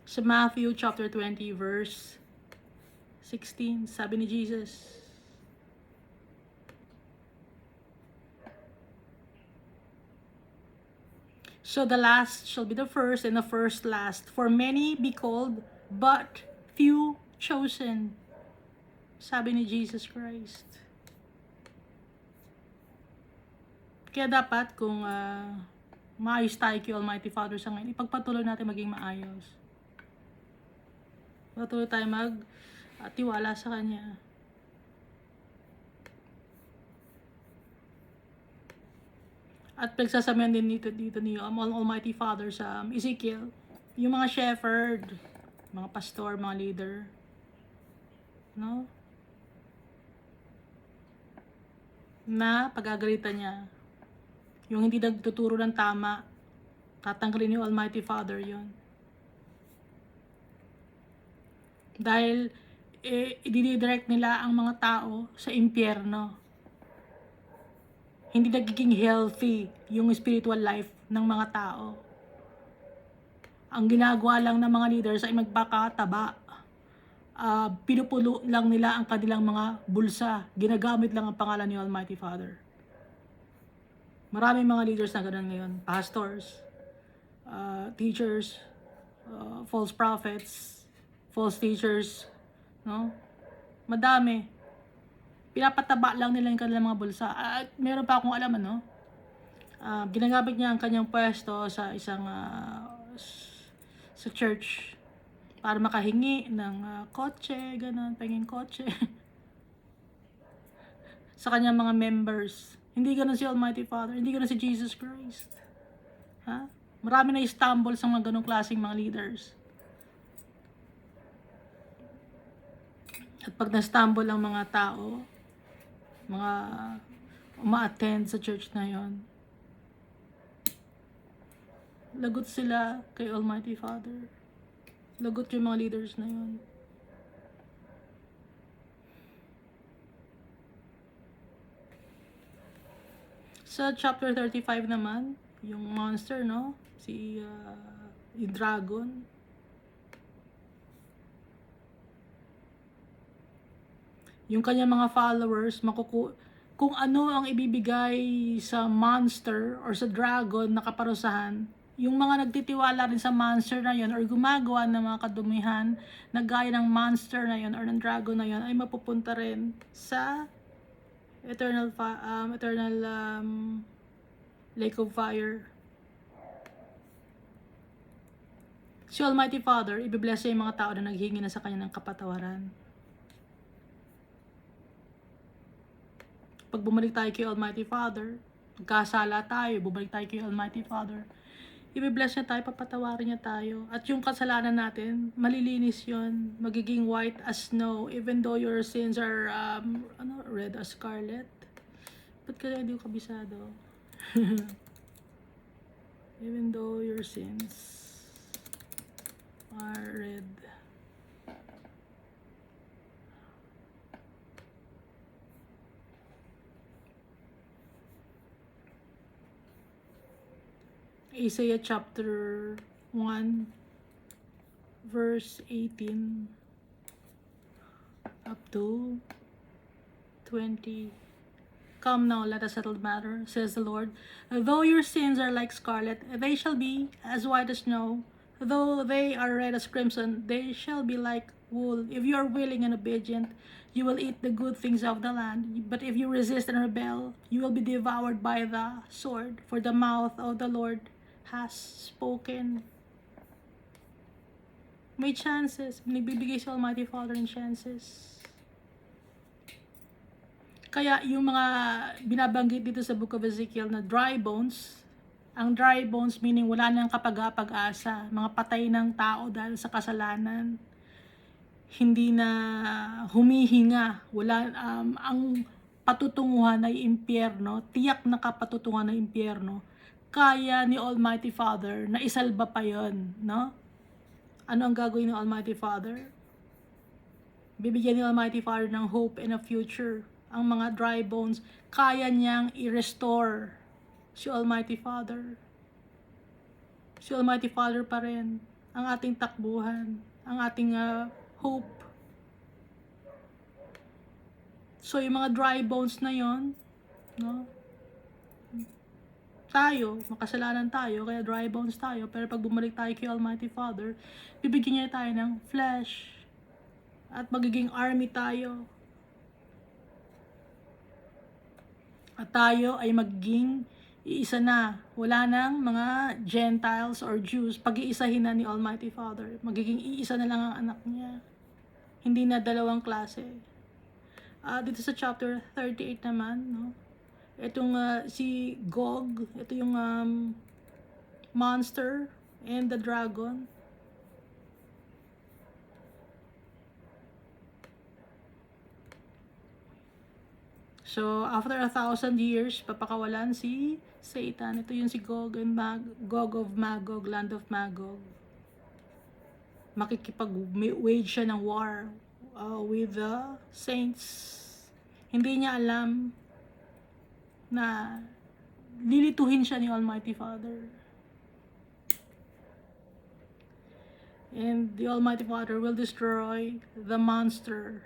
Sa Matthew chapter 20 verse 16, sabi ni Jesus, so the last shall be the first, and the first last. For many be called, but few chosen. Sabi ni Jesus Christ. Kaya dapat kung maayos tayo kay Almighty Father sa ngayon, ipagpatuloy natin maging maayos. Patuloy tayo tiwala sa Kanya. At pagsasabihan din dito ni Almighty Father sa Ezekiel, yung mga shepherd, mga pastor, mga leader, no? Na pag-agalitan niya, yung hindi nagtuturo ng tama, tatanggalin yung Almighty Father yon. Dahil i-direct nila ang mga tao sa impyerno. Hindi nagiging healthy yung spiritual life ng mga tao. Ang ginagawa lang ng mga leaders ay magpakataba. Pinupulo lang nila ang kanilang mga bulsa. Ginagamit lang ang pangalan ni Almighty Father. Maraming mga leaders na ganun ngayon. Pastors, teachers, false prophets, false teachers, no? Madami. Pinapataba lang nila yung kanilang mga bulsa. At meron pa akong alam, ginagamit niya ang kanyang pwesto sa isang sa church para makahingi ng kotse, ganun, penging kotse sa kanyang mga members. Hindi ganun si Almighty Father, hindi ganun si Jesus Christ. Ha? Marami na istumble sa mga ganung klaseng mga leaders. At pag na-stumble ang mga tao, mga uma-attend sa church na yon, lagot sila kay Almighty Father. Lagot yung mga leaders na yon. Sa chapter 35 naman, yung monster, no? Yung dragon. Yung kanyang mga followers, kung ano ang ibibigay sa monster or sa dragon na kaparusahan, yung mga nagtitiwala rin sa monster na yon or gumagawa ng mga kadumihan na gaya ng monster na yon or ng dragon na yon ay mapupunta rin sa eternal lake of fire. Si Almighty Father, ibibless yung mga tao na naghingi na sa kanya ng kapatawaran. Pag bumalik tayo kay Almighty Father, nagkasala tayo, bumalik tayo kay Almighty Father, i-bless niya tayo, papatawarin niya tayo. At yung kasalanan natin, malilinis yon, magiging white as snow, even though your sins are red as scarlet. Ba't kaya hindi ko kabisado? Even though your sins are red. Isaiah chapter 1 verse 18 up to 20. Come now, let us settle the matter, says the Lord. Though your sins are like scarlet, they shall be as white as snow. Though they are red as crimson, they shall be like wool. If you are willing and obedient, you will eat the good things of the land. But if you resist and rebel, you will be devoured by the sword. For the mouth of the Lord has spoken. May chances. Nagbibigay si Almighty Father ng chances. Kaya yung mga binabanggit dito sa Book of Ezekiel na dry bones, ang dry bones meaning wala nang kapag-asa, mga patay ng tao dahil sa kasalanan, hindi na humihinga, wala, ang patutunguhan ay impyerno, tiyak na kapatutunguhan ng impyerno, kaya ni Almighty Father na isalba pa yon, no? Ano ang gagawin ng Almighty Father? Bibigyan ni Almighty Father ng hope and a future. Ang mga dry bones, kaya niyang i-restore si Almighty Father. Si Almighty Father pa rin ang ating takbuhan, ang ating hope. So yung mga dry bones na yon, no? Tayo, makasalanan tayo, kaya dry bones tayo, pero pag bumalik tayo kay Almighty Father, bibigyan niya tayo ng flesh, at magiging army tayo. At tayo ay magiging iisa na. Wala nang mga Gentiles or Jews. Pag-iisahin na ni Almighty Father. Magiging iisa na lang ang anak niya. Hindi na dalawang klase. Dito sa chapter 38 naman, no? Itong si Gog, ito yung monster and the dragon. So, after 1,000 years, papakawalan si Satan. Ito yung si Gog and Gog of Magog, land of Magog. Makikipag-wage siya ng war with the saints. Hindi niya alam na lilituhin siya ni Almighty Father. And the Almighty Father will destroy the monster.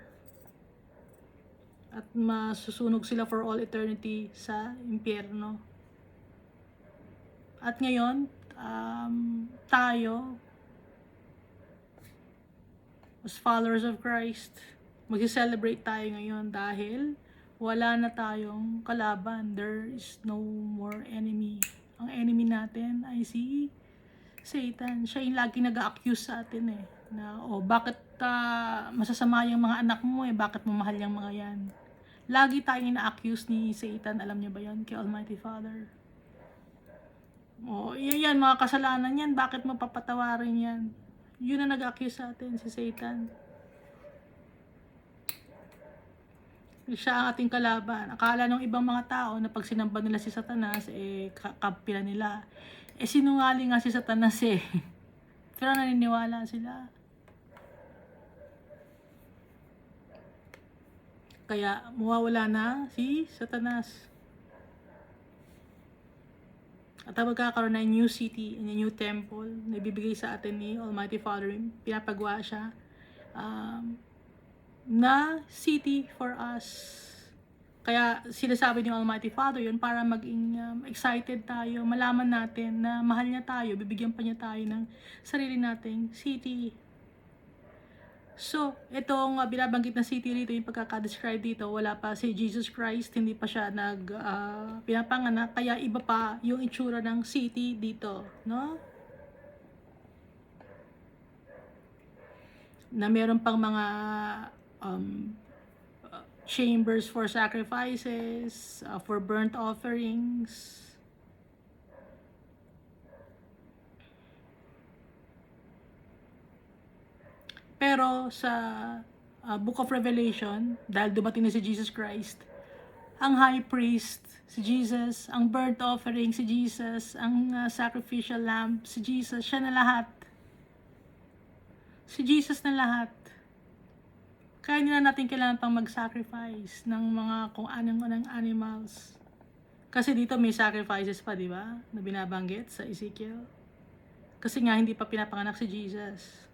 At masusunog sila for all eternity sa impyerno. At ngayon, tayo, as followers of Christ, mag-celebrate tayo ngayon dahil wala na tayong kalaban. There is no more enemy. Ang enemy natin ay si Satan. Siya yung lagi nag-a-accuse sa atin eh. Na, bakit masasama yung mga anak mo eh? Bakit mo mahal yung mga yan? Lagi tayong ina-accuse ni Satan. Alam niya ba yan? Kay Almighty Father. Yan, mga kasalanan yan. Bakit mo papatawarin yan? Yun na nag-accuse sa atin, si Satan. Siya ang ating kalaban. Akala ng ibang mga tao na pag sinamba nila si Satanas, kampi na nila. Sinungaling nga si Satanas eh. Pero naniniwala sila. Kaya mawawala na si Satanas. At magkakaroon na new city, a new temple na ibibigay sa atin ni Almighty Father. Pinapagawa siya. Na city for us. Kaya sinasabi ni Almighty Father yun para maging excited tayo, malaman natin na mahal niya tayo, bibigyan pa niya tayo ng sarili nating city. So, itong binabanggit na city dito, yung pagkaka-describe dito, wala pa si Jesus Christ, hindi pa siya pinapanganak, kaya iba pa yung itsura ng city dito, no? Na meron pang mga chambers for sacrifices, for burnt offerings. Pero sa Book of Revelation, dahil dumating na si Jesus Christ, ang high priest, si Jesus, ang burnt offering, si Jesus, ang sacrificial lamb, si Jesus, siya na lahat. Si Jesus na lahat. Kaya hindi na natin kailangan pang mag-sacrifice ng mga kung anong animals. Kasi dito may sacrifices pa, di ba? Na binabanggit sa Ezekiel. Kasi nga hindi pa pinapanganak si Jesus.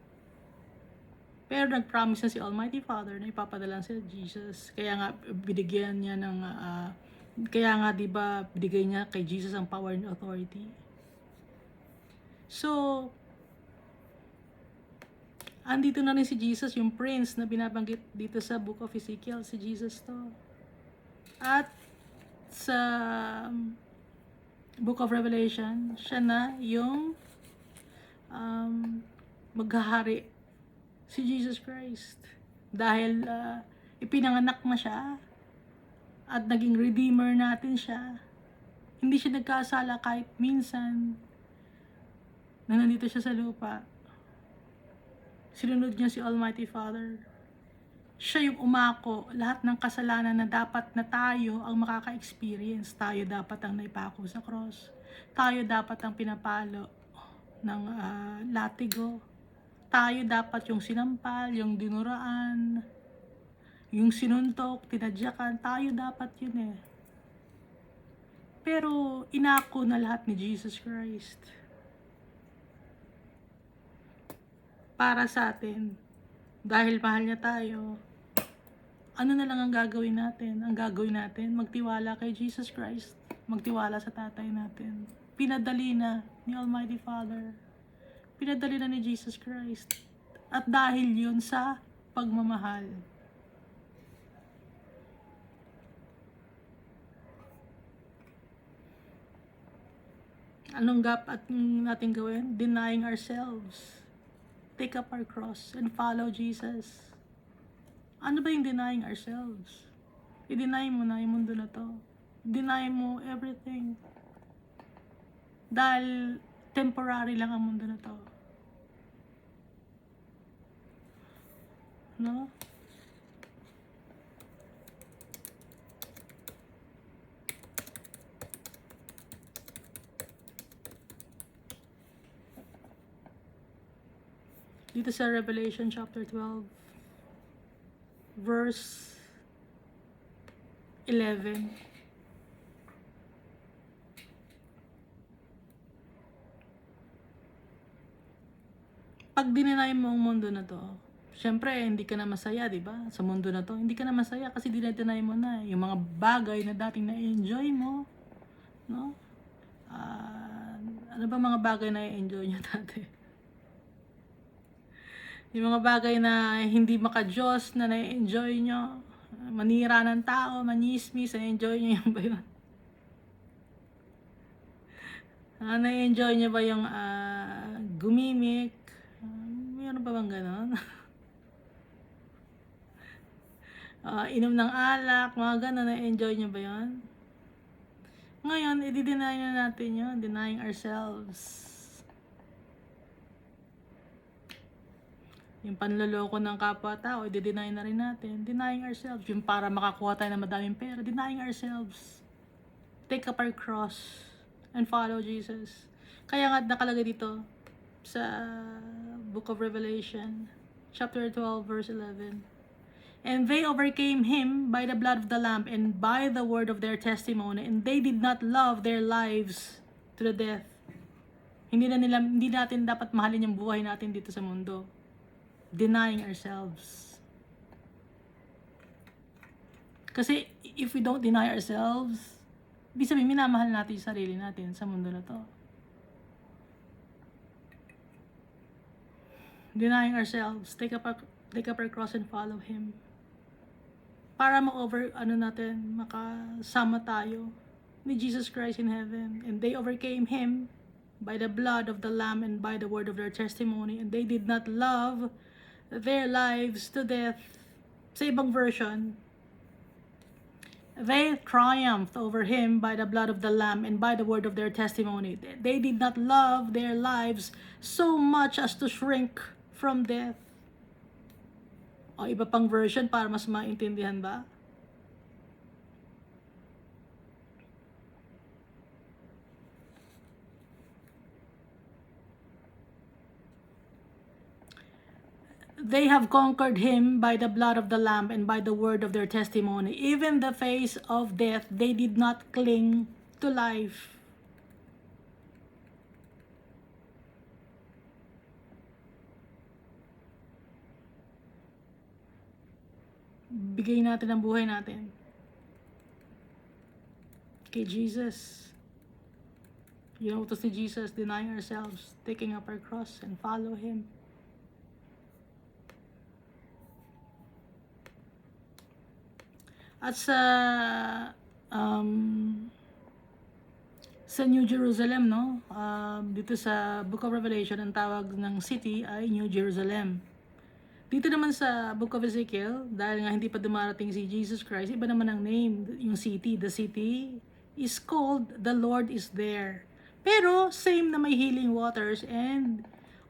Pero nag-promise na si Almighty Father na ipapadala si Jesus. Kaya nga binigyan niya ng kaya nga 'di ba binigay niya kay Jesus ang power and authority. So Andito na rin si Jesus, yung prince na binabanggit dito sa Book of Ezekiel. Si Jesus to. At sa Book of Revelation, siya na yung maghahari. Si Jesus Christ. Dahil ipinanganak na siya at naging redeemer natin siya. Hindi siya nagkasala kahit minsan na nandito siya sa lupa. Sinunod niya si Almighty Father. Siya yung umako lahat ng kasalanan na dapat na tayo ang makaka-experience. Tayo dapat ang naipako sa cross. Tayo dapat ang pinapalo ng latigo. Tayo dapat yung sinampal, yung dinuraan, yung sinuntok, tinadyakan. Tayo dapat yun eh. Pero inako na lahat ni Jesus Christ para sa atin. Dahil mahal niya tayo, ano na lang ang gagawin natin? Ang gagawin natin, magtiwala kay Jesus Christ. Magtiwala sa tatay natin. Pinadali na ni Almighty Father. Pinadali na ni Jesus Christ. At dahil yun sa pagmamahal. Anong dapat natin gawin? Denying ourselves. Take up our cross and follow Jesus. Ano ba yung denying ourselves? I-deny mo na yung mundo na to. Deny mo everything. Dahil temporary lang ang mundo na to. No? Dito sa Revelation chapter 12, verse 11. Pag dininay mo ang mundo na to, syempre hindi ka na masaya, di ba? Sa mundo na to, hindi ka na masaya kasi dinadeny mo na yung mga bagay na dating na-enjoy mo, no? Ano ba mga bagay na i-enjoy nyo dati? Yung mga bagay na hindi maka-Diyos na na-enjoy nyo, manira ng tao, manismis, na-enjoy nyo yung ba yun? Na-enjoy nyo ba yung gumimik? Mayroon pa bang ganon? Inom ng alak, mga ganon, na-enjoy nyo ba yun? Ngayon, i-deny na natin yun, denying ourselves. Yung panloloko ng kapwa-tao, i-deny na rin natin. Denying ourselves. Yung para makakuha tayo ng madaming pera, denying ourselves. Take up our cross and follow Jesus. Kaya nga nakalagay dito sa Book of Revelation, chapter 12, verse 11. And they overcame him by the blood of the Lamb and by the word of their testimony, and they did not love their lives to the death. Hindi natin dapat mahalin yung buhay natin dito sa mundo. Denying ourselves. Kasi if we don't deny ourselves, ibig sabihin minamahal natin yung sarili natin sa mundo na to. Denying ourselves, take up our cross and follow Him. Para makasama tayo ni Jesus Christ in heaven. And they overcame Him by the blood of the Lamb and by the word of their testimony. And they did not love their lives to death. Sa ibang version, they triumphed over him by the blood of the Lamb and by the word of their testimony. They did not love their lives so much as to shrink from death. O iba pang version para mas maintindihan ba? They have conquered him by the blood of the Lamb and by the word of their testimony. Even the face of death, they did not cling to life. Bigay natin ang buhay natin kay Jesus. Yung utos ni Jesus, denying ourselves, taking up our cross and follow Him. At um, sa New Jerusalem, no? Dito sa Book of Revelation, ang tawag ng city ay New Jerusalem. Dito naman sa Book of Ezekiel, dahil nga hindi pa dumarating si Jesus Christ, iba naman ang name, yung city. The city is called The Lord is There. Pero same na may healing waters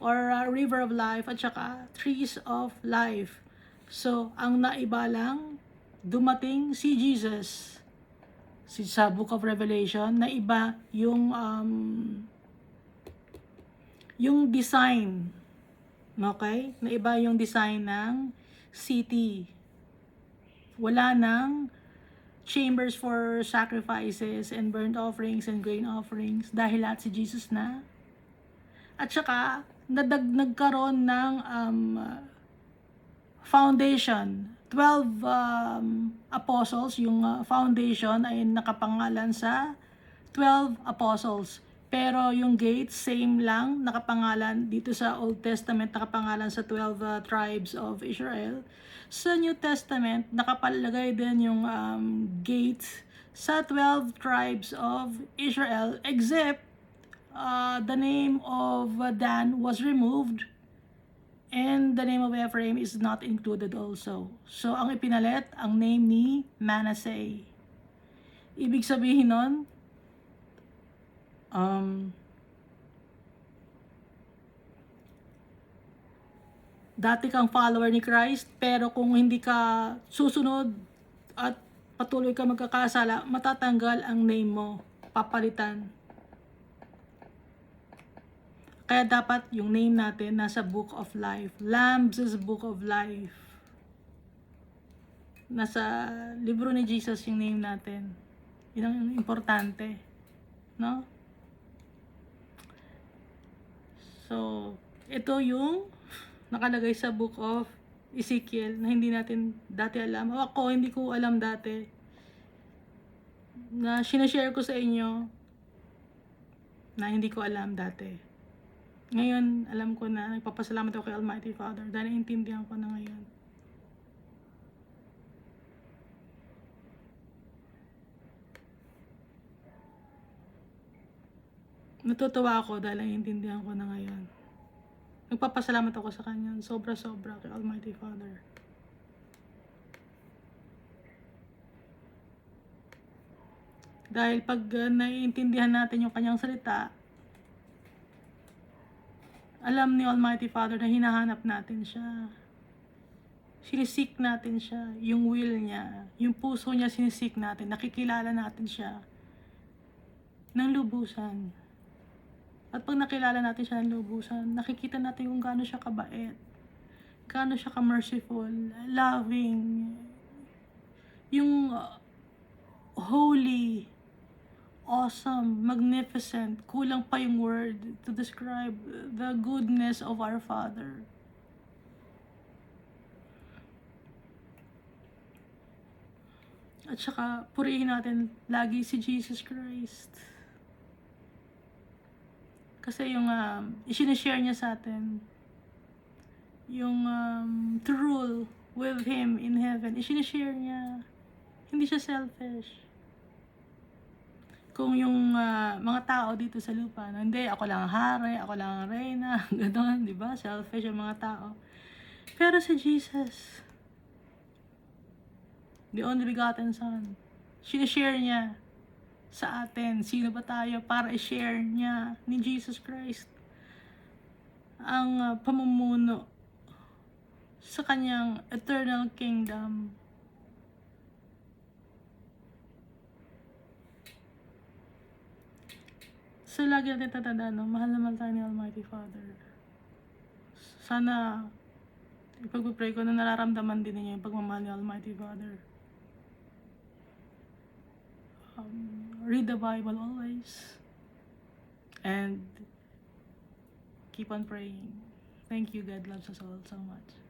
or river of life at saka trees of life. So, ang naiba lang, dumating si Jesus sa Book of Revelation, na iba yung design. Okay? Na iba yung design ng city. Wala nang chambers for sacrifices and burnt offerings and grain offerings dahil lahat si Jesus na. At saka, nagkaroon ng foundation. 12 apostles, yung foundation ay nakapangalan sa 12 apostles. Pero yung gate, same lang, nakapangalan dito sa Old Testament, nakapangalan sa 12 tribes of Israel. Sa New Testament, nakapalagay din yung gate sa 12 tribes of Israel, except the name of Dan was removed and the name of Ephraim is not included also. So, ang ipinalit, ang name ni Manasseh. Ibig sabihin nun, dati kang follower ni Christ, pero kung hindi ka susunod at patuloy ka magkakasala, matatanggal ang name mo, papalitan. Kaya dapat yung name natin nasa Book of Life. Lamb's Book of Life. Nasa libro ni Jesus yung name natin. Yun ang importante. No? So, ito yung nakalagay sa Book of Ezekiel na hindi natin dati alam. O ako, hindi ko alam dati. Na sinashare ko sa inyo na hindi ko alam dati. Ngayon, alam ko na, nagpapasalamat ako kay Almighty Father dahil naintindihan ko na ngayon. Natutuwa ako dahil naintindihan ko na ngayon. Nagpapasalamat ako sa Kanya, sobra-sobra kay Almighty Father. Dahil pag naiintindihan natin yung Kanyang salita, alam ni Almighty Father na hinahanap natin siya. Sinisik natin siya, yung will niya, yung puso niya sinisik natin, nakikilala natin siya ng lubusan. At pag nakilala natin siya ng lubusan, nakikita natin kung gaano siya kabait, gaano siya ka-merciful, loving, yung holy, awesome, magnificent, kulang pa yung word to describe the goodness of our Father. At saka, purihin natin lagi si Jesus Christ. Kasi yung isinashare niya sa atin, yung to rule with Him in heaven, isinashare niya. Hindi siya selfish. Kung yung mga tao dito sa lupa, no, hindi, ako lang ang hari, ako lang ang reyna, gano'n, di ba? Selfish yung mga tao. Pero si Jesus, the only begotten Son, sinashare niya sa atin. Sino ba tayo para i-share niya ni Jesus Christ ang pamumuno sa Kanyang eternal kingdom. So, lagi natin tatandaan, no? Mahal naman tayo ni Almighty Father. Sana, ipag-pray ko na nararamdaman din niya yung pagmamahal ni Almighty Father. Read the Bible always. And keep on praying. Thank you. God loves us all so much.